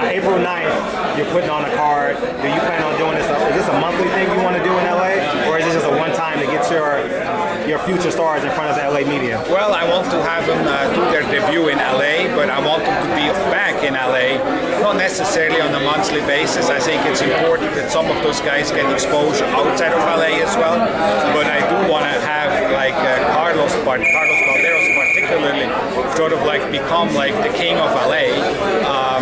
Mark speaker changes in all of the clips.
Speaker 1: April 9th, you're putting on a card. Do you plan on doing this? Is this a monthly thing you want to do in LA? Or is this just a one-time to get your future stars in front of the LA media?
Speaker 2: Well, I want to have them do their debut in LA, but I want them to be back in LA, not necessarily on a monthly basis. I think it's important that some of those guys get exposure outside of LA as well. But I do want to have like Carlos Balderos particularly sort of like become like the king of LA.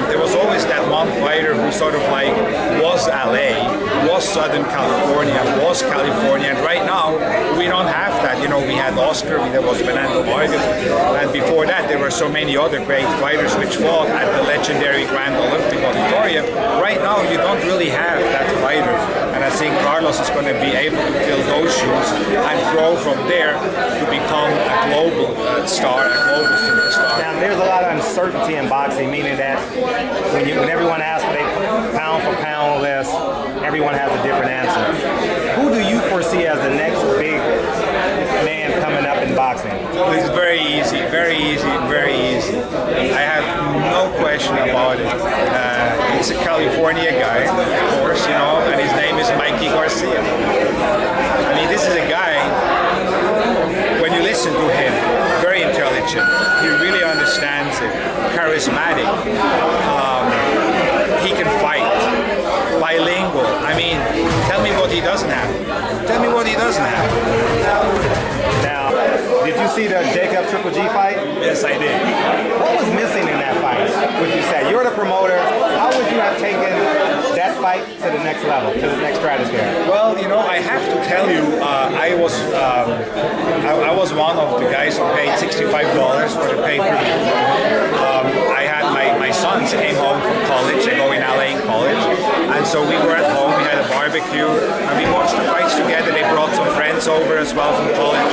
Speaker 2: There was always that one fighter who sort of like was LA, was Southern California, and right now we don't have that. You know, we had Oscar, there was Fernando Vargas, and before that there were so many other great fighters which fought at the legendary Grand Olympic Auditorium. Right now you don't really have that fighter, and I think Carlos is going to be able to fill those shoes and grow from there to become a global star, a global superstar.
Speaker 1: Now, there's a lot of uncertainty in boxing, meaning that when everyone asks for their pound for pound list, everyone has a different answer. Who do you foresee as the next big man coming up in boxing?
Speaker 2: It's very easy, very easy, very easy. I have no question about it. It's a California guy, of course, you know, and his name is Mikey Garcia. I mean, this is a guy, when you listen to him, very intelligent. He really understands it. Charismatic. He can fight. Bilingual. I mean, tell me what he doesn't have. Tell me what he doesn't have.
Speaker 1: Now, did you see the Jacob Triple G fight?
Speaker 2: Yes, I did.
Speaker 1: What was missing in that fight, would you say? You're the promoter. How would you have taken that fight to the next level, to the next stratosphere?
Speaker 2: Well, you know, I have to tell you, I was one of the guys who paid $65 for the pay-per-view. I had my sons came home from college. They go in LA in college, and so we were at home. We had a barbecue, and we watched the fights together. They brought some friends over as well from college,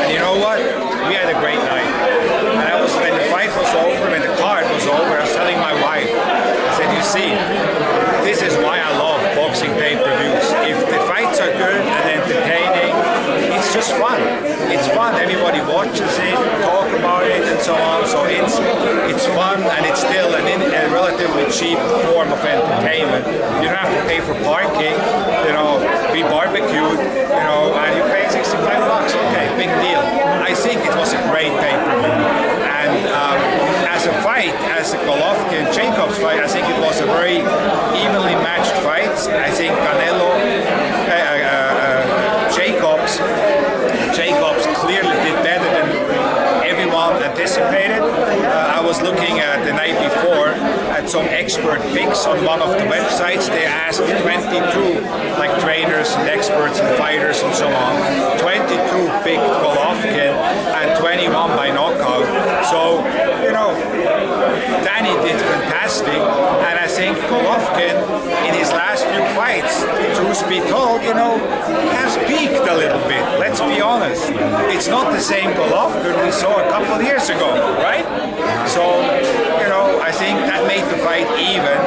Speaker 2: and you know what? We had a great night. And when the fight was over, when the card was over, I was telling my wife, I said, you see, this is why I love boxing pay-per-views. If the fights are good and entertaining, it's just fun. It's fun. Everybody watches it, talk about it, and so on. So it's fun, and it's still a relatively cheap form of entertainment. You don't have to pay for parking. You know, we barbecued. You know, and you pay $65. Okay, big deal. I think it was a great pay-per-view. And as a fight, as a Golovkin-Jacobs fight, I think it was a very evenly matched fight. I think Jacobs clearly did better than everyone anticipated. I was looking at the night before at some expert picks on one of the websites. They asked 22 like trainers and experts and fighters and so on. 22 picked Golovkin and 21 by knockout. So, you know, Danny did fantastic, and I think Golovkin in his last few fights, truth be told, you know, has peaked a little bit. Let's be honest. It's not the same Golovkin we saw a couple of years ago, right? So, you know, I think that made the fight even,